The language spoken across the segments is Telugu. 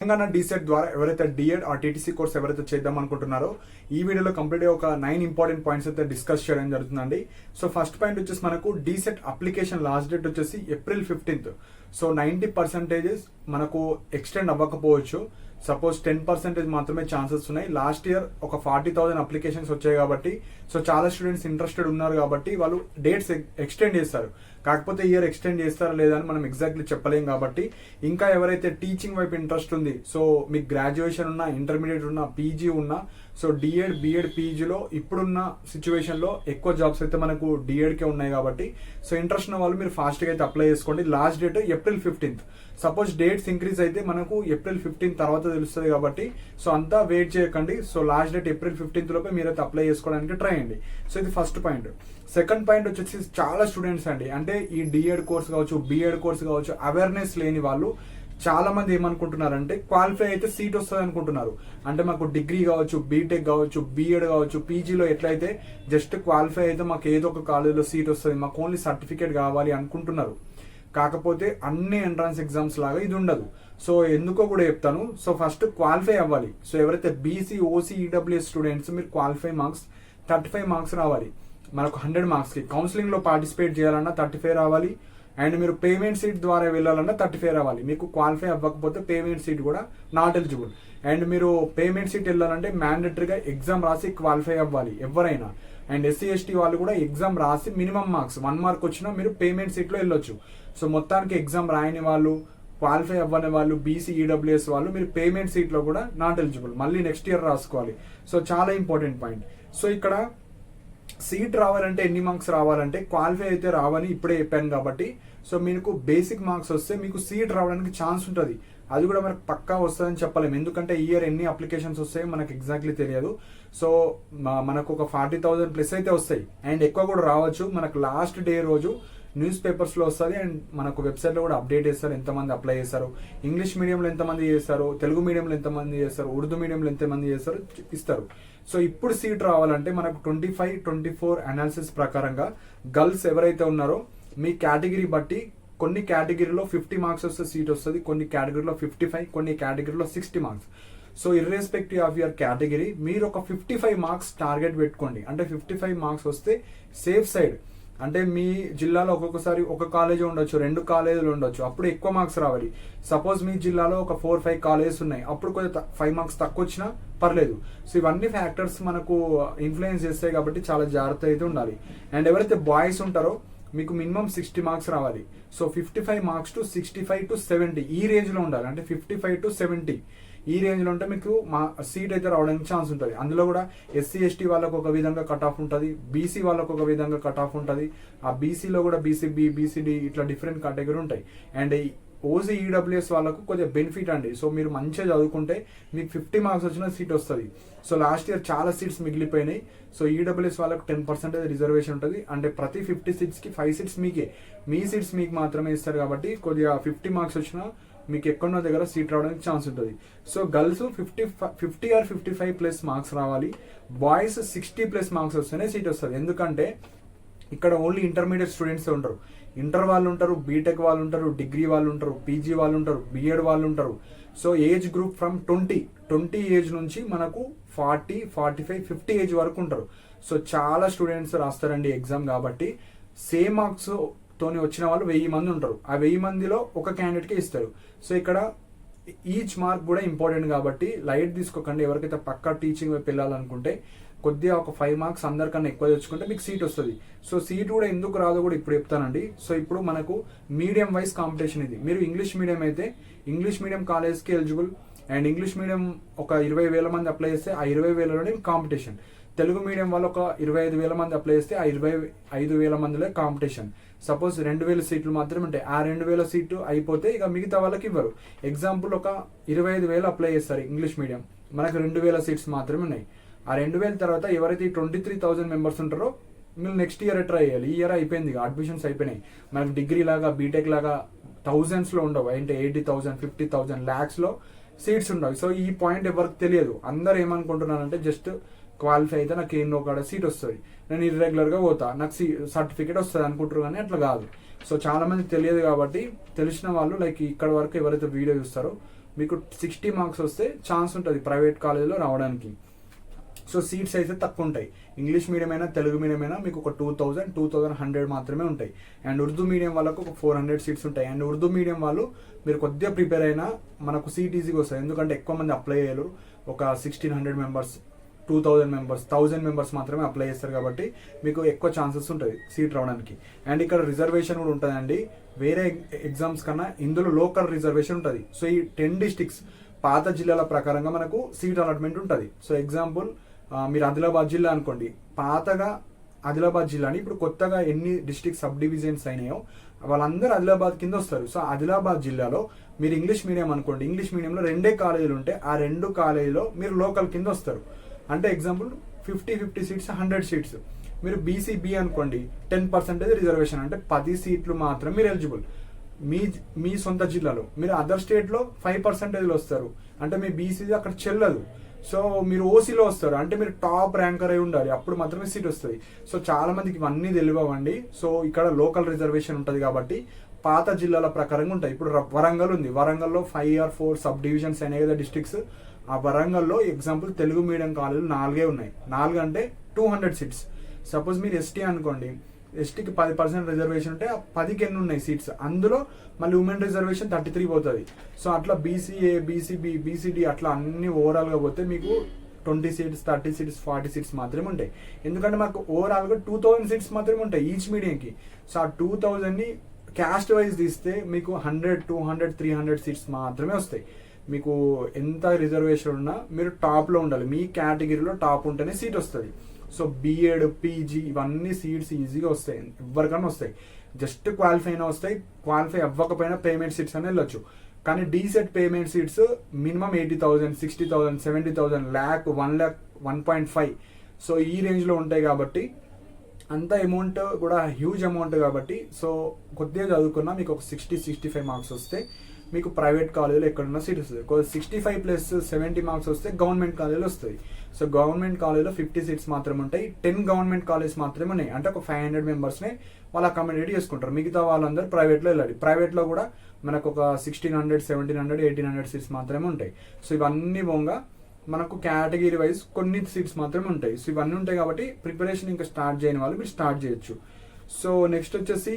తెలంగాణ డీసెట్ ద్వారా ఎవరైతే డిఎడ్ ఆ టీటీసీ కోర్స్ ఎవరైతే చేద్దాం అనుకుంటున్నారో ఈ వీడియోలో కంప్లీట్గా ఒక 9 ఇంపార్టెంట్ పాయింట్స్ అయితే డిస్కస్ చేయడం జరుగుతుందండి. సో ఫస్ట్ పాయింట్ వచ్చేసి మనకు డీసెట్ అప్లికేషన్ లాస్ట్ డేట్ వచ్చేసి April 15th. సో 90% మనకు ఎక్స్టెండ్ అవ్వకపోవచ్చు. సపోజ్ 10% మాత్రమే ఛాన్సెస్ ఉన్నాయి. లాస్ట్ ఇయర్ ఒక 40,000 అప్లికేషన్స్ వచ్చాయి కాబట్టి సో చాలా స్టూడెంట్స్ ఇంట్రెస్టెడ్ ఉన్నారు కాబట్టి వాళ్ళు డేట్స్ ఎక్స్టెండ్ చేస్తారు. కాకపోతే ఇయర్ ఎక్స్టెండ్ చేస్తారా లేదా అని మనం ఎగ్జాక్ట్లీ చెప్పలేం కాబట్టి ఇంకా ఎవరైతే టీచింగ్ వైపు ఇంట్రెస్ట్ ఉంది, సో మీకు గ్రాడ్యుయేషన్ ఉన్నా, ఇంటర్మీడియట్ ఉన్నా, పీజీ ఉన్నా, సో డిఎడ్ బిఎడ్ పీజీలో ఇప్పుడున్న సిచ్యువేషన్లో ఎక్కువ జాబ్స్ అయితే మనకు డిఎడ్కే ఉన్నాయి కాబట్టి సో ఇంట్రెస్ట్ ఉన్న వాళ్ళు మీరు ఫాస్ట్గా అయితే అప్లై చేసుకోండి. Last date April 15th. Suppose dates increase అయితే మనకు April 15 తర్వాత తెలుస్తుంది కాబట్టి సో అంతా వెయిట్ చేయకండి. సో లాస్ట్ డేట్ April 15 లోపే మీరైతే అప్లై చేసుకోవడానికి ట్రై చేయండి. సో ఇది ఫస్ట్ పాయింట్. సెకండ్ పాయింట్ వచ్చేసి చాలా స్టూడెంట్స్ అండి, అంటే ఈ డిఎడ్ కోర్స్ కావచ్చు, బిఎడ్ కోర్స్ కావచ్చు, అవేర్నెస్ లేని వాళ్ళు చాలా మంది ఏమనుకుంటున్నారంటే క్వాలిఫై అయితే సీట్ వస్తుంది అనుకుంటున్నారు. అంటే మాకు డిగ్రీ కావచ్చు, బీటెక్ కావచ్చు, బీఎడ్ కావచ్చు, పీజీలో ఎట్లయితే జస్ట్ క్వాలిఫై అయితే మాకు ఏదో ఒక కాలేజీలో సీట్ వస్తుంది, మాకు ఓన్లీ సర్టిఫికేట్ కావాలి అనుకుంటున్నారు. కాకపోతే అన్ని ఎంట్రన్స్ ఎగ్జామ్స్ లాగా ఇది ఉండదు. సో ఎందుకో కూడా చెప్తాను. సో ఫస్ట్ క్వాలిఫై అవ్వాలి. సో ఎవరైతే బీసీ, ఓసీ, ఈడబ్ల్యూఎస్ స్టూడెంట్స్ మీరు క్వాలిఫై మార్క్స్ 35 మార్క్స్ రావాలి. మనకు 100 మార్క్స్కి కౌన్సిలింగ్లో పార్టిసిపేట్ చేయాలన్నా 35 రావాలి. అండ్ మీరు పేమెంట్ సీట్ ద్వారా వెళ్ళాలన్నా 35 రావాలి. మీకు క్వాలిఫై అవ్వకపోతే పేమెంట్ సీట్ కూడా నాట్ ఎలిజిబుల్. అండ్ మీరు పేమెంట్ సీట్ వెళ్ళాలంటే మ్యాండేటరీగా ఎగ్జామ్ రాసి క్వాలిఫై అవ్వాలి ఎవరైనా. అండ్ ఎస్సీ ఎస్టీ వాళ్ళు కూడా ఎగ్జామ్ రాసి మినిమం మార్క్స్ 1 మార్క్ వచ్చినా మీరు పేమెంట్ సీట్లో వెళ్ళొచ్చు. సో మొత్తానికి ఎగ్జామ్ రాయని వాళ్ళు, క్వాలిఫై అవ్వని వాళ్ళు, బీసీ, ఈడబ్ల్యూఎస్ వాళ్ళు మీరు పేమెంట్ సీట్లో కూడా నాట్ ఎలిజిబుల్, మళ్ళీ నెక్స్ట్ ఇయర్ రాసుకోవాలి. సో చాలా ఇంపార్టెంట్ పాయింట్. సో ఇక్కడ సీట్ రావాలంటే ఎన్ని మార్క్స్ రావాలంటే క్వాలిఫై అయితే రావని ఇప్పుడే చెప్పాను కాబట్టి సో మీకు బేసిక్ మార్క్స్ వస్తే మీకు సీట్ రావడానికి ఛాన్స్ ఉంటుంది. అది కూడా మనకు పక్కా వస్తుందని చెప్పలేము, ఎందుకంటే ఈ ఇయర్ ఎన్ని అప్లికేషన్స్ వస్తాయో మనకు ఎగ్జాక్ట్లీ తెలియదు. సో మనకు ఒక 40,000 ప్లస్ అయితే వస్తాయి అండ్ ఎక్కువ కూడా రావచ్చు. మనకు లాస్ట్ డే రోజు న్యూస్ పేపర్స్లో వస్తుంది అండ్ మనకు వెబ్సైట్లో కూడా అప్డేట్ చేస్తారు ఎంతమంది అప్లై చేస్తారు, ఇంగ్లీష్ మీడియంలో ఎంతమంది చేస్తారు, తెలుగు మీడియంలో ఎంతమంది చేస్తారు, ఉర్దూ మీడియంలో ఎంతమంది చేస్తారు ఇస్తారు. సో ఇప్పుడు సీట్ రావాలంటే మనకు 25-24 అనాలిసిస్ ప్రకారంగా గర్ల్స్ ఎవరైతే ఉన్నారో మీ కేటగిరీ బట్టి కొన్ని కేటగిరీలో 50 మార్క్స్ వస్తే సీట్ వస్తుంది, కొన్ని కేటగిరీలో 55, కొన్ని కేటగిరీలో 60 marks. So irrespective of your category మీరు ఒక 55 మార్క్స్ టార్గెట్ పెట్టుకోండి. అంటే 55 మార్క్స్ వస్తే సేఫ్ సైడ్. అంటే మీ జిల్లాలో ఒక్కొక్కసారి ఒక కాలేజీ ఉండొచ్చు, 2 కాలేజీలు ఉండొచ్చు, అప్పుడు ఎక్కువ మార్క్స్ రావాలి. సపోజ్ మీ జిల్లాలో ఒక 4-5 కాలేజెస్ ఉన్నాయి, అప్పుడు కొంచెం 5 మార్క్స్ తక్కువ వచ్చినా పర్లేదు. సో ఇవన్నీ ఫ్యాక్టర్స్ మనకు ఇన్ఫ్లుయెన్స్ చేస్తాయి కాబట్టి చాలా జాగ్రత్త అయితే ఉండాలి. అండ్ ఎవరైతే బాయ్స్ ఉంటారో మీకు మినిమం 60 మార్క్స్ రావాలి. సో 55 మార్క్స్ టు 65 to 70 ఈ రేంజ్లో ఉండాలి. అంటే 55 to 70 ఈ రేంజ్లో ఉంటే మీకు మా సీట్ అయితే రావడానికి ఛాన్స్ ఉంటుంది. అందులో కూడా ఎస్సీ ఎస్టీ వాళ్ళకు ఒక విధంగా కట్ ఆఫ్ ఉంటుంది, బీసీ వాళ్ళకు ఒక విధంగా కట్ ఆఫ్ ఉంటుంది. ఆ బీసీలో కూడా బీసీబీ, బీసీడీ ఇట్లా డిఫరెంట్ కేటగిరీ ఉంటాయి. అండ్ ఓసీ, ఈడబ్ల్యూఎస్ వాళ్ళకు కొంచెం బెనిఫిట్ అండి. సో మీరు మంచిగా చదువుకుంటే మీకు 50 మార్క్స్ వచ్చిన సీట్ వస్తుంది. సో లాస్ట్ ఇయర్ చాలా సీట్స్ మిగిలిపోయినాయి. సో ఈడబ్ల్యూఎస్ వాళ్ళకు 10% రిజర్వేషన్ ఉంటుంది. అంటే ప్రతి 50 సీట్స్కి 5 సీట్స్ మీకే, మీ సీట్స్ మీకు మాత్రమే ఇస్తారు కాబట్టి కొద్దిగా 50 మార్క్స్ వచ్చినా మీకు ఎక్కడో దగ్గర సీట్ రావడానికి ఛాన్స్ ఉంటుంది. So girls 50 or 55 plus marks రావాలి. బాయ్స్ 60 ప్లస్ మార్క్స్ వస్తేనే సీట్ వస్తుంది. ఎందుకంటే ఇక్కడ ఓన్లీ ఇంటర్మీడియట్ స్టూడెంట్స్ ఉంటారు, ఇంటర్ వాళ్ళు ఉంటారు, బీటెక్ వాళ్ళు ఉంటారు, డిగ్రీ వాళ్ళు ఉంటారు, పీజీ వాళ్ళు ఉంటారు, బిఎడ్ వాళ్ళు ఉంటారు. So age group from 20 age నుంచి మనకు 40, 45, 50 ఏజ్ వరకు ఉంటారు. సో చాలా స్టూడెంట్స్ రాస్తారండి ఎగ్జామ్ కాబట్టి సేమ్ మార్క్స్ తోని వచ్చిన వాళ్ళు 1000 మంది ఉంటారు. ఆ 1000 మందిలో ఒక క్యాండిడేట్కి ఇస్తారు. సో ఇక్కడ ఈచ్ మార్క్ కూడా ఇంపార్టెంట్ కాబట్టి లైట్ తీసుకోకండి. ఎవరికైతే పక్కా టీచింగ్ వైపు వెళ్ళాలనుకుంటే కొద్దిగా ఒక 5 మార్క్స్ అందరికన్నా ఎక్కువ తెచ్చుకుంటే మీకు సీట్ వస్తుంది. సో సీట్ కూడా ఎందుకు రాదో కూడా ఇప్పుడు చెప్తానండి. సో ఇప్పుడు మనకు మీడియం వైజ్ కాంపిటీషన్ ఇది. మీరు ఇంగ్లీష్ మీడియం అయితే ఇంగ్లీష్ మీడియం కాలేజ్కి ఎలిజిబుల్. అండ్ ఇంగ్లీష్ మీడియం ఒక 20,000 మంది అప్లై చేస్తే ఆ 20,000లోనే కాంపిటీషన్. తెలుగు మీడియం వాళ్ళు ఒక 25,000 మంది అప్లై చేస్తే ఆ 25,000 మందిలో కాంపిటీషన్. సపోజ్ 2,000 సీట్లు మాత్రమే ఉంటాయి. ఆ 2,000 సీట్లు అయిపోతే ఇక మిగతా వాళ్ళకి ఇవ్వరు. ఎగ్జాంపుల్ ఒక 25,000 అప్లై చేస్తారు ఇంగ్లీష్ మీడియం, మనకు 2,000 సీట్స్ మాత్రమే ఉన్నాయి. ఆ 2,000 తర్వాత ఎవరైతే 23,000 మెంబర్స్ ఉంటారో మీరు నెక్స్ట్ ఇయర్ ట్రై చేయాలి. ఈ ఇయర్ అయిపోయింది, అడ్మిషన్స్ అయిపోయినాయి. మనకు డిగ్రీ లాగా బీటెక్ లాగా థౌజండ్స్లో ఉండవు, అంటే 80,000, 50,000, ల్యాక్స్లో సీట్స్ ఉండవు. సో ఈ పాయింట్ ఎవరికి తెలియదు. అందరు ఏమనుకుంటున్నారంటే జస్ట్ క్వాలిఫై అయితే నాకు ఎన్నో కాడ సీట్ వస్తుంది, నేను ఇర్రెగ్యులర్గా పోతా, నాకు సర్టిఫికేట్ వస్తుంది అనుకుంటారు, కానీ అట్లా కాదు. సో చాలా మంది తెలియదు కాబట్టి తెలిసిన వాళ్ళు లైక్ ఇక్కడ వరకు ఎవరైతే వీడియో చూస్తారో మీకు 60 మార్క్స్ వస్తే ఛాన్స్ ఉంటుంది ప్రైవేట్ కాలేజీలో రావడానికి. సో సీట్స్ అయితే తక్కువ ఉంటాయి. ఇంగ్లీష్ మీడియం అయినా తెలుగు మీడియం అయినా మీకు ఒక 2100 మాత్రమే ఉంటాయి. అండ్ ఉర్దూ మీడియం వాళ్ళకు ఒక 400 సీట్స్ ఉంటాయి. అండ్ ఉర్దూ మీడియం వాళ్ళు మీరు కొద్దిగా ప్రిపేర్ అయినా మనకు సీట్ ఈజీగా వస్తుంది, ఎందుకంటే ఎక్కువ మంది అప్లై అయ్యారు. ఒక 1600 మెంబర్స్, 2000 మెంబర్స్, 1000 మెంబర్స్ మాత్రమే అప్లై చేస్తారు కాబట్టి మీకు ఎక్కువ ఛాన్సెస్ ఉంటుంది సీట్ రావడానికి. అండ్ ఇక్కడ రిజర్వేషన్ కూడా ఉంటుందండి. వేరే ఎగ్జామ్స్ కన్నా ఇందులో లోకల్ రిజర్వేషన్ ఉంటుంది. సో ఈ 10 డిస్ట్రిక్ట్స్ పాత జిల్లాల ప్రకారంగా మనకు సీట్ అలాట్మెంట్ ఉంటుంది. సో ఎగ్జాంపుల్ మీరు ఆదిలాబాద్ జిల్లా అనుకోండి, పాతగా ఆదిలాబాద్ జిల్లాని ఇప్పుడు కొత్తగా ఎన్ని డిస్ట్రిక్ట్ సబ్ డివిజన్స్ అయినాయో వాళ్ళందరూ ఆదిలాబాద్ కింద వస్తారు. సో ఆదిలాబాద్ జిల్లాలో మీరు ఇంగ్లీష్ మీడియం అనుకోండి, ఇంగ్లీష్ మీడియంలో 2 కాలేజీలు ఉంటే ఆ 2 కాలేజీలో మీరు లోకల్ కింద వస్తారు. అంటే ఎగ్జాంపుల్ 50 సీట్స్, 100 సీట్స్. మీరు బీసీబీ అనుకోండి, 10% రిజర్వేషన్, అంటే 10 సీట్లు మాత్రం మీరు ఎలిజిబుల్ మీ సొంత జిల్లాలో. మీరు అదర్ స్టేట్లో 5% వస్తారు, అంటే మీ బీసీది అక్కడ చెల్లదు. సో మీరు ఓసీలో వస్తారు, అంటే మీరు టాప్ ర్యాంకర్ అయి ఉండాలి, అప్పుడు మాత్రమే సీట్ వస్తుంది. సో చాలా మందికి ఇవన్నీ తెలియవండి. సో ఇక్కడ లోకల్ రిజర్వేషన్ ఉంటుంది కాబట్టి పాత జిల్లాల ప్రకారంగా ఉంటాయి. ఇప్పుడు వరంగల్ ఉంది, వరంగల్లో 5 or 4 సబ్ డివిజన్స్ అయినాయి కదా డిస్ట్రిక్ట్స్. ఆ వరంగల్లో ఎగ్జాంపుల్ తెలుగు మీడియం కాలేజీలు 4 ఉన్నాయి. 4 అంటే 200 సీట్స్. సపోజ్ మీరు ఎస్టీ అనుకోండి, ఎస్టీకి 10% రిజర్వేషన్ ఉంటే ఆ 10కి ఎన్ని ఉన్నాయి సీట్స్, అందులో మళ్ళీ ఉమెన్ రిజర్వేషన్ 33 పోతుంది. సో అట్లా బీసీఏ, బీసీబీ, బీసీడీ అట్లా అన్ని ఓవరాల్గా పోతే మీకు 20 సీట్స్, 30 సీట్స్, 40 సీట్స్ మాత్రమే ఉంటాయి. ఎందుకంటే మాకు ఓవరాల్గా 2000 సీట్స్ మాత్రమే ఉంటాయి ఈచ్ మీడియంకి. సో ఆ 2000ని క్యాస్ట్ వైజ్ తీస్తే మీకు 100, 200, 300 సీట్స్ మాత్రమే వస్తాయి. మీకు ఎంత రిజర్వేషన్ ఉన్నా మీరు టాప్లో ఉండాలి, మీ కేటగిరీలో టాప్ ఉంటేనే సీట్ వస్తుంది. సో బీఎడ్, పీజీ ఇవన్నీ సీట్స్ ఈజీగా వస్తాయి, ఎవరికైనా వస్తాయి. జస్ట్ క్వాలిఫై అయినా వస్తాయి, క్వాలిఫై అవ్వకపోయినా పేమెంట్ సీట్స్ అని వెళ్ళొచ్చు. కానీ DEECET payment seats minimum 80,000, 60,000, 70,000, lakh, 1 lakh, 1.5. So ఈ రేంజ్లో ఉంటాయి కాబట్టి అంత అమౌంట్ కూడా హ్యూజ్ అమౌంట్ కాబట్టి సో కొద్దిగా చదువుకున్నా మీకు ఒక 60-65 మార్క్స్ వస్తే మీకు ప్రైవేట్ కాలేజీలో ఎక్కడున్నా సీట్ వస్తుంది. 65 + 70 మార్క్స్ వస్తే గవర్నమెంట్ కాలేజీలో వస్తుంది. సో గవర్నమెంట్ కాలేజీలో 50 సీట్స్ మాత్రమే ఉంటాయి. 10 గవర్నమెంట్ కాలేజ్ మాత్రమే ఉన్నాయి, అంటే ఒక 500 మెంబర్స్ని వాళ్ళు అకామిడేట్ చేసుకుంటారు. మిగతా వాళ్ళందరూ ప్రైవేట్లో వెళ్ళాలి. ప్రైవేట్లో కూడా మనకు ఒక 1600, 1700, 1800 సీట్స్ మాత్రమే ఉంటాయి. సో ఇవన్నీ పోగా మనకు కేటగిరీ వైజ్ కొన్ని సీట్స్ మాత్రమే ఉంటాయి. సో ఇవన్నీ ఉంటాయి కాబట్టి ప్రిపరేషన్ ఇంకా స్టార్ట్ చేయని వాళ్ళు మీరు స్టార్ట్ చేయొచ్చు. సో నెక్స్ట్ వచ్చేసి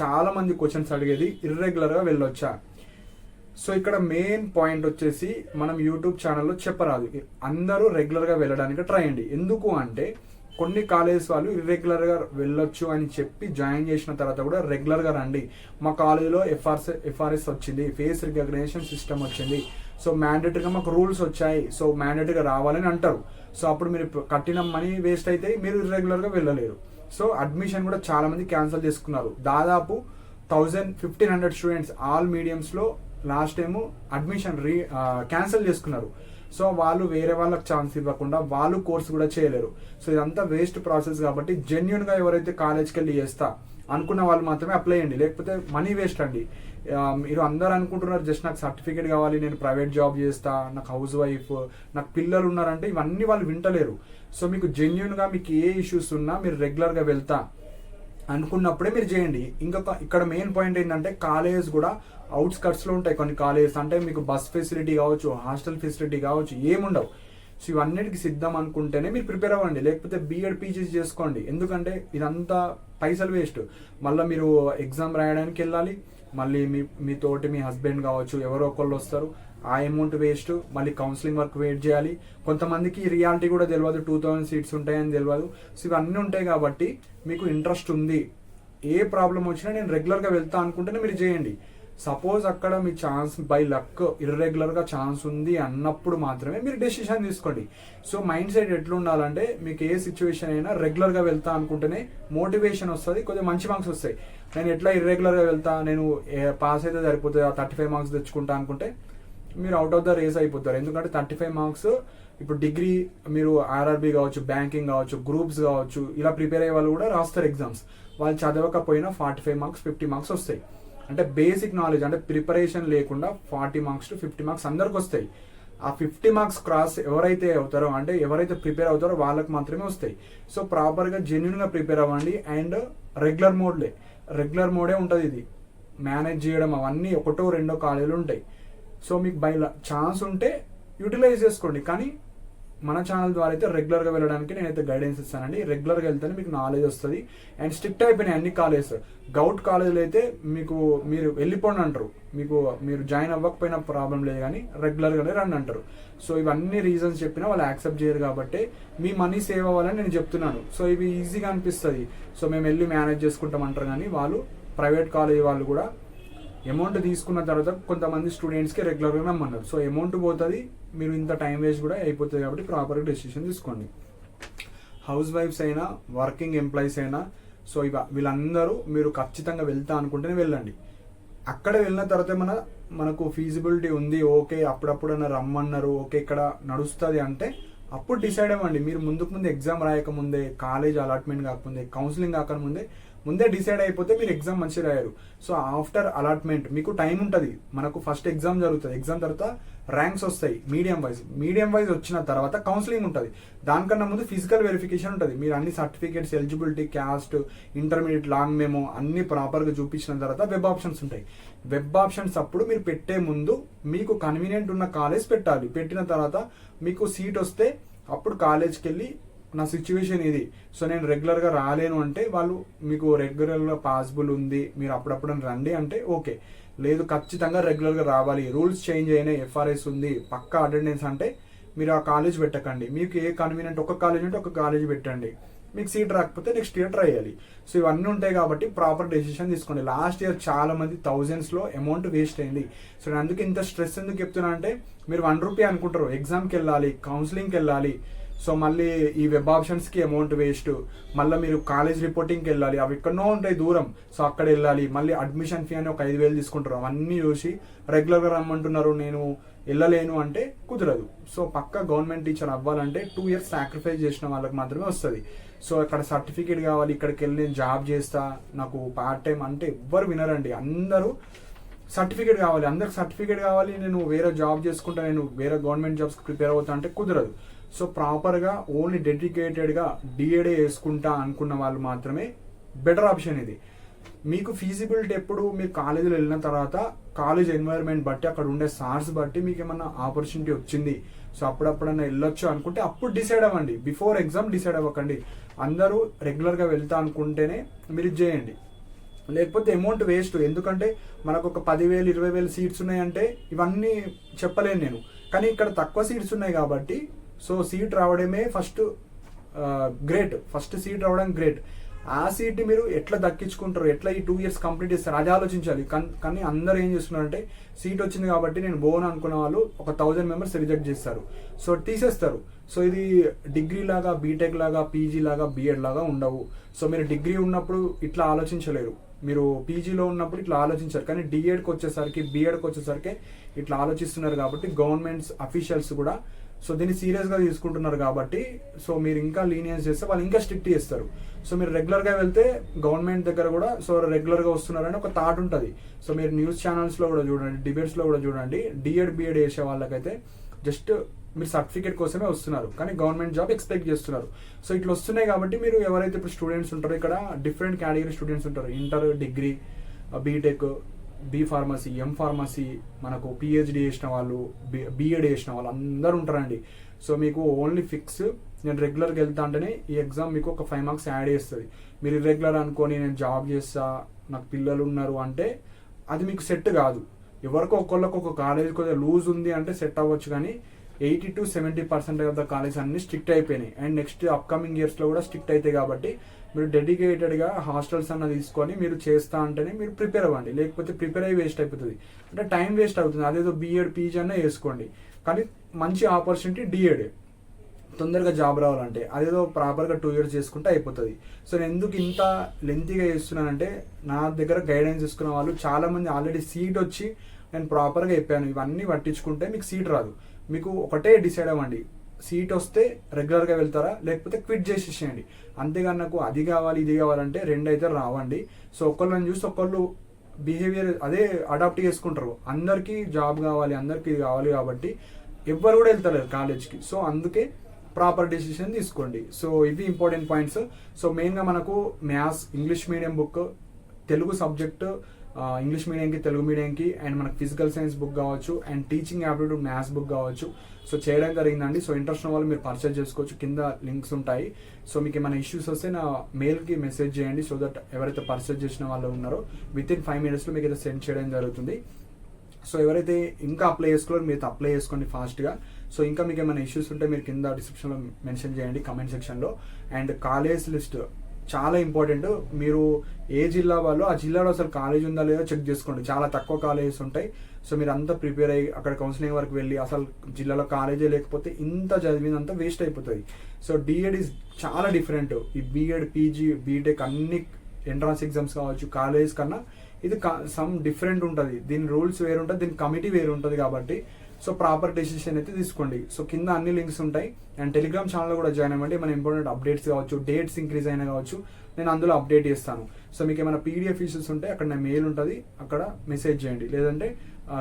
చాలా మంది క్వశ్చన్స్ అడిగేది ఇర్రెగ్యులర్గా వెళ్ళొచ్చా. సో ఇక్కడ మెయిన్ పాయింట్ వచ్చేసి మనం యూట్యూబ్ ఛానల్లో చెప్పరాదు, అందరూ రెగ్యులర్గా వెళ్ళడానికి ట్రై చేయండి. ఎందుకు అంటే కొన్ని కాలేజెస్ వాళ్ళు ఇర్రెగ్యులర్గా వెళ్ళొచ్చు అని చెప్పి జాయిన్ చేసిన తర్వాత కూడా రెగ్యులర్గా రండి, మా కాలేజీలో ఎఫ్ఆర్ఎస్ వచ్చింది, ఫేస్ రికగ్నిషన్ సిస్టమ్ వచ్చింది, సో మ్యాండేటరీగా మాకు రూల్స్ వచ్చాయి, సో మ్యాండేటరీగా రావాలని అంటారు. సో అప్పుడు మీరు కట్టిన మనీ వేస్ట్ అయితే మీరు ఇర్రెగ్యులర్గా వెళ్ళలేరు. సో అడ్మిషన్ కూడా చాలా మంది క్యాన్సిల్ చేసుకున్నారు. దాదాపు 1500 స్టూడెంట్స్ ఆల్ మీడియంస్లో లాస్ట్ టైము అడ్మిషన్ క్యాన్సిల్ చేసుకున్నారు. సో వాళ్ళు వేరే వాళ్ళకి ఛాన్స్ ఇవ్వకుండా వాళ్ళు కోర్స్ కూడా చేయలేరు. సో ఇదంతా వేస్ట్ ప్రాసెస్ కాబట్టి జెన్యున్గా ఎవరైతే కాలేజ్కి వెళ్ళి చేస్తా అనుకున్న వాళ్ళు మాత్రమే అప్లై చేయండి, లేకపోతే మనీ వేస్ట్ అండి. మీరు అందరు అనుకుంటున్నారు జస్ట్ నాకు సర్టిఫికేట్ కావాలి, నేను ప్రైవేట్ జాబ్ చేస్తా, నాకు హౌస్ వైఫ్, నాకు పిల్లలు ఉన్నారంటే ఇవన్నీ వాళ్ళు వింటలేరు. సో మీకు జెన్యున్గా మీకు ఏ ఇష్యూస్ ఉన్నా మీరు రెగ్యులర్గా వెళ్తా అనుకున్నప్పుడే మీరు చేయండి. ఇంకొక ఇక్కడ మెయిన్ పాయింట్ ఏంటంటే కాలేజెస్ కూడా అవుట్స్కట్స్లో ఉంటాయి కొన్ని కాలేజెస్, అంటే మీకు బస్ ఫెసిలిటీ కావచ్చు, హాస్టల్ ఫెసిలిటీ కావచ్చు, ఏముండవు. సో ఇవన్నిటికి సిద్ధం అనుకుంటేనే మీరు ప్రిపేర్ అవ్వండి, లేకపోతే బీఎడ్ పీజీ చేసుకోండి. ఎందుకంటే ఇదంతా పైసలు వేస్ట్. మళ్ళీ మీరు ఎగ్జామ్ రాయడానికి వెళ్ళాలి, మళ్ళీ మీతోటి మీ హస్బెండ్ కావచ్చు ఎవరో ఒకళ్ళు వస్తారు, ఆ అమౌంట్ వేస్ట్. మళ్ళీ కౌన్సిలింగ్ వర్క్ వెయిట్ చేయాలి. కొంతమందికి రియాలిటీ కూడా తెలియదు, 2000 సీట్స్ ఉంటాయని తెలియదు. సో ఇవన్నీ ఉంటాయి కాబట్టి మీకు ఇంట్రెస్ట్ ఉంది, ఏ ప్రాబ్లం వచ్చినా నేను రెగ్యులర్గా వెళ్తా అనుకుంటేనే మీరు చేయండి. సపోజ్ అక్కడ మీ ఛాన్స్ బై లక్ ఇర్రెగ్యులర్గా ఛాన్స్ ఉంది అన్నప్పుడు మాత్రమే మీరు డెసిషన్ తీసుకోండి. సో మైండ్ సెట్ ఎట్లా ఉండాలంటే మీకు ఏ సిచ్యువేషన్ అయినా రెగ్యులర్గా వెళ్తా అనుకుంటేనే మోటివేషన్ వస్తుంది, కొద్దిగా మంచి మార్క్స్ వస్తాయి. నేను ఎట్లా ఇర్రెగ్యులర్గా వెళ్తా, నేను పాస్ అయితే సరిపోతుంది, 35 మార్క్స్ తెచ్చుకుంటా అనుకుంటే మీరు అవుట్ ఆఫ్ ద రేస్ అయిపోతారు. ఎందుకంటే 35 మార్క్స్ ఇప్పుడు డిగ్రీ మీరు ఆర్ఆర్బీ కావచ్చు, బ్యాంకింగ్ కావచ్చు, గ్రూప్స్ కావచ్చు, ఇలా ప్రిపేర్ అయ్యే వాళ్ళు కూడా రాస్తారు ఎగ్జామ్స్. వాళ్ళు చదవకపోయినా 45 మార్క్స్ 50 మార్క్స్ వస్తాయి. అంటే బేసిక్ నాలెడ్జ్, అంటే ప్రిపరేషన్ లేకుండా 40 మార్క్స్ టు 50 మార్క్స్ అందరికి వస్తాయి. ఆ 50 మార్క్స్ క్రాస్ ఎవరైతే అవుతారో, అంటే ఎవరైతే ప్రిపేర్ అవుతారో వాళ్ళకి మాత్రమే వస్తాయి. సో ప్రాపర్గా జెన్యున్గా ప్రిపేర్ అవ్వండి. అండ్ రెగ్యులర్ మోడే ఉంటుంది. ఇది మేనేజ్ చేయడం అవన్నీ 1-2 కాలేజీలు ఉంటాయి. సో మీకు బై ఛాన్స్ ఉంటే యూటిలైజ్ చేసుకోండి. కానీ మన ఛానల్ ద్వారా అయితే రెగ్యులర్గా వెళ్ళడానికి నేనైతే గైడెన్స్ ఇస్తానండి. రెగ్యులర్గా వెళ్తేనే మీకు నాలెడ్జ్ వస్తుంది. అండ్ స్ట్రిక్ట్ అయిపోయినాయి అన్ని కాలేజెస్. గౌట్ కాలేజీలు అయితే మీరు వెళ్ళిపోండి అంటారు, మీరు జాయిన్ అవ్వకపోయినా ప్రాబ్లం లేదు కానీ రెగ్యులర్గానే రండి అంటారు. సో ఇవన్నీ రీజన్స్ చెప్పినా వాళ్ళు యాక్సెప్ట్ చేయరు కాబట్టి మీ మనీ సేవ్ అవ్వాలని నేను చెప్తున్నాను. సో ఇవి ఈజీగా అనిపిస్తుంది, సో మేము వెళ్ళి మేనేజ్ చేసుకుంటాం అంటారు. కానీ వాళ్ళు ప్రైవేట్ కాలేజీ వాళ్ళు కూడా అమౌంట్ తీసుకున్న తర్వాత కొంతమంది స్టూడెంట్స్కి రెగ్యులర్గా రమ్మన్నారు. సో అమౌంట్ పోతుంది, మీరు ఇంత టైం వేస్ట్ కూడా అయిపోతుంది. కాబట్టి ప్రాపర్గా డెసిషన్ తీసుకోండి. హౌస్ వైఫ్స్ అయినా వర్కింగ్ ఎంప్లాయీస్ అయినా సో వీళ్ళందరూ మీరు ఖచ్చితంగా వెళ్తా అనుకుంటేనే వెళ్ళండి. అక్కడ వెళ్ళిన తర్వాత మనకు ఫీజిబిలిటీ ఉంది, ఓకే అప్పుడప్పుడన్నా రమ్మన్నారు, ఓకే ఇక్కడ నడుస్తుంది అంటే అప్పుడు డిసైడ్ అవ్వండి. మీరు ముందు ఎగ్జామ్ రాయకముందే, కాలేజ్ అలాట్మెంట్ కాకముందే, కౌన్సిలింగ్ కాకముందే ముందే డిసైడ్ అయిపోతే మీరు ఎగ్జామ్ మంచిగా రాయారు. సో ఆఫ్టర్ అలాట్మెంట్ మీకు టైం ఉంటుంది. మనకు ఫస్ట్ ఎగ్జామ్ జరుగుతుంది, ఎగ్జామ్ తర్వాత ర్యాంక్స్ వస్తాయి మీడియం వైజ్ వచ్చిన తర్వాత కౌన్సిలింగ్ ఉంటుంది. దానికన్నా ముందు ఫిజికల్ వెరిఫికేషన్ ఉంటుంది. మీరు అన్ని certificates, eligibility, caste, intermediate, long memo అన్ని ప్రాపర్గా చూపించిన తర్వాత వెబ్ ఆప్షన్స్ ఉంటాయి. వెబ్ ఆప్షన్స్ అప్పుడు మీరు పెట్టే ముందు మీకు కన్వీనియంట్ ఉన్న కాలేజ్ పెట్టాలి. పెట్టిన తర్వాత మీకు సీట్ వస్తే అప్పుడు కాలేజ్కి వెళ్ళి నా సిచ్యువేషన్ ఇది, సో నేను రెగ్యులర్గా రాలేను అంటే వాళ్ళు మీకు రెగ్యులర్గా పాసిబుల్ ఉంది, మీరు అప్పుడప్పుడు రండి అంటే ఓకే. లేదు ఖచ్చితంగా రెగ్యులర్గా రావాలి, రూల్స్ చేంజ్ అయినాయి, ఎఫ్ఆర్ఎస్ ఉంది, పక్కా అటెండెన్స్ అంటే మీరు ఆ కాలేజ్ పెట్టకండి. మీకు ఏ కన్వీనియంట్ ఒక కాలేజ్ ఉంటే ఒక కాలేజ్ పెట్టండి. మీకు సీట్ రాకపోతే నెక్స్ట్ ఇయర్ ట్రై చేయాలి. సో ఇవన్నీ ఉంటాయి కాబట్టి ప్రాపర్ డెసిషన్ తీసుకోండి. లాస్ట్ ఇయర్ చాలా మంది థౌజండ్స్లో అమౌంట్ వేస్ట్ అయింది. సో నేను అందుకే ఇంత స్ట్రెస్ ఎందుకు చెప్తున్నా అంటే మీరు ₹1 అనుకుంటారు, ఎగ్జామ్కి వెళ్ళాలి, కౌన్సిలింగ్కి వెళ్ళాలి, సో మళ్ళీ ఈ వెబ్ ఆప్షన్స్కి అమౌంట్ వేస్ట్, మళ్ళీ మీరు కాలేజ్ రిపోర్టింగ్కి వెళ్ళాలి, అవి ఎక్కడో ఉంటాయి దూరం, సో అక్కడ వెళ్ళాలి, మళ్ళీ అడ్మిషన్ ఫీ అని ఒక 5,000 తీసుకుంటారు. అవన్నీ చూసి రెగ్యులర్గా రమ్మంటున్నారు, నేను వెళ్ళలేను అంటే కుదరదు. సో పక్కా గవర్నమెంట్ టీచర్ అవ్వాలంటే 2 years సాక్రిఫైస్ చేసిన వాళ్ళకి మాత్రమే వస్తుంది. సో ఇక్కడ సర్టిఫికేట్ కావాలి, ఇక్కడికి వెళ్ళి నేను జాబ్ చేస్తా, నాకు పార్ట్ టైం అంటే ఎవ్వరు వినరండి. అందరూ సర్టిఫికేట్ కావాలి, అందరికి సర్టిఫికేట్ కావాలి, నేను వేరే జాబ్ చేసుకుంటా, నేను వేరే గవర్నమెంట్ జాబ్స్కి ప్రిపేర్ అవుతా అంటే కుదరదు. సో ప్రాపర్గా ఓన్లీ డెడికేటెడ్గా డిఎడే వేసుకుంటా అనుకున్న వాళ్ళు మాత్రమే బెటర్ ఆప్షన్ ఇది. మీకు ఫీజిబిలిటీ ఎప్పుడు మీరు కాలేజీలో వెళ్ళిన తర్వాత కాలేజ్ ఎన్వైర్న్మెంట్ బట్టి, అక్కడ ఉండే సార్స్ బట్టి మీకు ఏమన్నా ఆపర్చునిటీ వచ్చింది, సో అప్పుడప్పుడన్నా వెళ్ళొచ్చు అనుకుంటే అప్పుడు డిసైడ్ అవ్వండి. బిఫోర్ ఎగ్జామ్ డిసైడ్ అవ్వకండి. అందరూ రెగ్యులర్గా వెళ్తా అనుకుంటేనే మీరు ఇది చేయండి, లేకపోతే అమౌంట్ వేస్ట్. ఎందుకంటే మనకు ఒక 10,000 20,000 సీట్స్ ఉన్నాయంటే ఇవన్నీ చెప్పలేను నేను, కానీ ఇక్కడ తక్కువ సీట్స్ ఉన్నాయి కాబట్టి సో సీట్ రావడమే ఫస్ట్ సీట్ రావడం గ్రేట్. ఆ సీట్ మీరు ఎట్లా దక్కించుకుంటారు, ఎట్లా ఈ 2 years కంప్లీట్ చేస్తారు అది ఆలోచించాలి. కానీ అందరూ ఏం చేస్తున్నారంటే సీట్ వచ్చింది కాబట్టి నేను బోన్ అనుకున్న వాళ్ళు ఒక 1000 members రిజెక్ట్ చేస్తారు, సో తీసేస్తారు. సో ఇది డిగ్రీ లాగా, బీటెక్ లాగా, పీజీ లాగా, బీఎడ్ లాగా ఉండవు. సో మీరు డిగ్రీ ఉన్నప్పుడు ఇట్లా ఆలోచించలేరు, మీరు పీజీలో ఉన్నప్పుడు ఇట్లా ఆలోచించారు, కానీ డిఎడ్కి వచ్చేసరికి, బీఎడ్కి వచ్చేసరికి ఇట్లా ఆలోచిస్తున్నారు. కాబట్టి గవర్నమెంట్స్ అఫీషియల్స్ కూడా సో దీన్ని సీరియస్గా తీసుకుంటున్నారు. కాబట్టి సో మీరు ఇంకా లీనియన్స్ చేస్తే వాళ్ళు ఇంకా స్ట్రిక్ట్ చేస్తారు. సో మీరు రెగ్యులర్గా వెళ్తే గవర్నమెంట్ దగ్గర కూడా సో రెగ్యులర్గా వస్తున్నారని ఒక థాట్ ఉంటుంది. సో మీరు న్యూస్ ఛానల్స్లో కూడా చూడండి, డిబేట్స్లో కూడా చూడండి, డిఎడ్ బీఎడ్ చేసే వాళ్ళకైతే జస్ట్ మీరు సర్టిఫికేట్ కోసమే వస్తున్నారు, కానీ గవర్నమెంట్ జాబ్ ఎక్స్పెక్ట్ చేస్తున్నారు. సో ఇట్లా వస్తున్నాయి కాబట్టి మీరు ఎవరైతే ఇప్పుడు స్టూడెంట్స్ ఉంటారో, ఇక్కడ డిఫరెంట్ కేటగిరీ స్టూడెంట్స్ ఉంటారు, inter, degree, BTech, B pharmacy, M pharmacy, మనకు పిహెచ్డి చేసిన వాళ్ళు, బిఎడ్ చేసిన వాళ్ళు అందరూ ఉంటారండి. సో మీకు ఓన్లీ ఫిక్స్ నేను రెగ్యులర్గా వెళ్తా అంటేనే ఈ ఎగ్జామ్ మీకు ఒక 5 marks యాడ్ చేస్తుంది. మీరు ఇర్రెగ్యులర్ అనుకొని నేను జాబ్ చేస్తా, నాకు పిల్లలు ఉన్నారు అంటే అది మీకు సెట్ కాదు. ఎవరికో ఒకళ్ళకి ఒక కాలేజ్ కొద్దిగా లూజ్ ఉంది అంటే సెట్ అవ్వచ్చు, కానీ 80 to 70% ఆఫ్ ద కాలేజ్ అన్ని స్ట్రిక్ట్ అయిపోయినాయి. అండ్ నెక్స్ట్ అప్కమింగ్ ఇయర్స్లో కూడా స్ట్రిక్ట్ అవుతాయి. కాబట్టి మీరు డెడికేటెడ్గా హాస్టల్స్ అన్న తీసుకొని మీరు చేస్తా అంటేనే మీరు ప్రిపేర్ అవ్వండి, లేకపోతే ప్రిపేర్ అయ్యి వేస్ట్ అయిపోతుంది, అంటే టైం వేస్ట్ అవుతుంది. అదేదో బీఎడ్, పీజీ అన్న వేసుకోండి, కానీ మంచి ఆపర్చునిటీ డిఎడ్, తొందరగా జాబ్ రావాలంటే అదేదో ప్రాపర్గా 2 years చేసుకుంటే అయిపోతుంది. సో నేను ఎందుకు ఇంత లెంతీగా చేస్తున్నానంటే నా దగ్గర గైడెన్స్ తీసుకున్న వాళ్ళు చాలామంది ఆల్రెడీ సీట్ వచ్చి నేను ప్రాపర్గా చెప్పాను, ఇవన్నీ పట్టించుకుంటే మీకు సీట్ రాదు. మీకు ఒకటే డిసైడ్ అవ్వండి, సీట్ వస్తే రెగ్యులర్గా వెళ్తారా, లేకపోతే క్విట్ చేసేసేయండి. అంతేగాని నాకు అది కావాలి ఇది కావాలంటే 2 అయితే రావండి. సో ఒకళ్ళని చూసి ఒకళ్ళు బిహేవియర్ అదే అడాప్ట్ చేసుకుంటారు. అందరికీ జాబ్ కావాలి, అందరికీ ఇది కావాలి కాబట్టి ఎవ్వరు కూడా వెళ్తలేరు కాలేజ్కి. సో అందుకే ప్రాపర్ డెసిషన్ తీసుకోండి. సో ఇవి ఇంపార్టెంట్ పాయింట్స్. సో మెయిన్గా మనకు maths, English medium book, Telugu subject, English మీడియంకి, తెలుగు మీడియంకి, అండ్ మనకు ఫిజికల్ సైన్స్ బుక్ కావచ్చు, and teaching aptitude maths book కావచ్చు. సో చేయడం జరిగిందండి. సో ఇంట్రెస్ట్ ఉన్న వాళ్ళు మీరు పర్చేజ్ చేసుకోవచ్చు, కింద లింక్స్ ఉంటాయి. సో మీకు ఏమైనా ఇష్యూస్ వస్తే నా మెయిల్కి మెసేజ్ చేయండి. సో దట్ ఎవరైతే పర్చేజ్ చేసిన వాళ్ళు ఉన్నారో వితిన్ 5 minutesలో మీకు అయితే సెండ్ చేయడం జరుగుతుంది. సో ఎవరైతే ఇంకా అప్లై చేసుకోవాలో మీరు అప్లై చేసుకోండి ఫాస్ట్గా. సో ఇంకా మీకు ఏమైనా ఇష్యూస్ ఉంటే మీరు కింద డిస్క్రిప్షన్లో మెన్షన్ చేయండి కామెంట్ సెక్షన్లో. అండ్ కాలేజ్ లిస్ట్ చాలా ఇంపార్టెంట్. మీరు ఏ జిల్లా వాళ్ళు ఆ జిల్లాలో అసలు కాలేజ్ ఉందా లేదో చెక్ చేసుకోండి. చాలా తక్కువ కాలేజెస్ ఉంటాయి. సో మీరు అంతా ప్రిపేర్ అయ్యి అక్కడ కౌన్సిలింగ్ వరకు వెళ్ళి అసలు జిల్లాలో కాలేజే లేకపోతే ఇంత చదివినంత వేస్ట్ అయిపోతుంది. సో డిఎడ్ ఈజ్ చాలా డిఫరెంట్. ఈ బిఎడ్, పీజీ, బీటెక్ అన్ని ఎంట్రన్స్ ఎగ్జామ్స్ కావచ్చు, కాలేజ్ కన్నా ఇది సమ్ డిఫరెంట్ ఉంటుంది. దీని రూల్స్ వేరు ఉంటుంది, దీని కమిటీ వేరు ఉంటుంది. కాబట్టి సో ప్రాపర్ డెసిషన్ అయితే తీసుకోండి. సో కింద అన్ని లింక్స్ ఉంటాయి. అండ్ టెలిగ్రామ్ ఛానల్ కూడా జాయిన్ అవ్వండి. మన ఇంపార్టెంట్ అప్డేట్స్ కావచ్చు, డేట్స్ ఇంక్రీజ్ అయినా కావచ్చు, నేను అందులో అప్డేట్ చేస్తాను. సో మీకు ఏమైనా పీడిఎఫ్ ఇష్యూస్ ఉంటే అక్కడ నా మెయిల్ ఉంటుంది, అక్కడ మెసేజ్ చేయండి. లేదంటే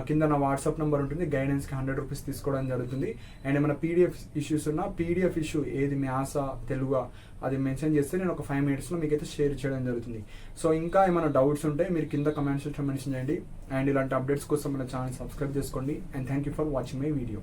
కింద నా వాట్సాప్ నెంబర్ ఉంటుంది, గైడెన్స్కి 100 రూపీస్ తీసుకోవడం జరుగుతుంది. అండ్ ఏమైనా పీడిఎఫ్ ఇష్యూస్ ఉన్నా పీడిఎఫ్ ఇష్యూ ఏది మ్యాథ్సా తెలుగా అది మెన్షన్ చేస్తే నేను ఒక 5 minutesలో మీకు అయితే షేర్ చేయడం జరుగుతుంది. సో ఇంకా ఏమైనా డౌట్స్ ఉంటే మీరు కింద కమెంట్ సెక్షన్ మెన్షన్ చేయండి. అండ్ ఇలాంటి అప్డేట్స్ కోసం మన ఛానల్ సబ్స్క్రైబ్ చేసుకోండి. And thank you for watching my video.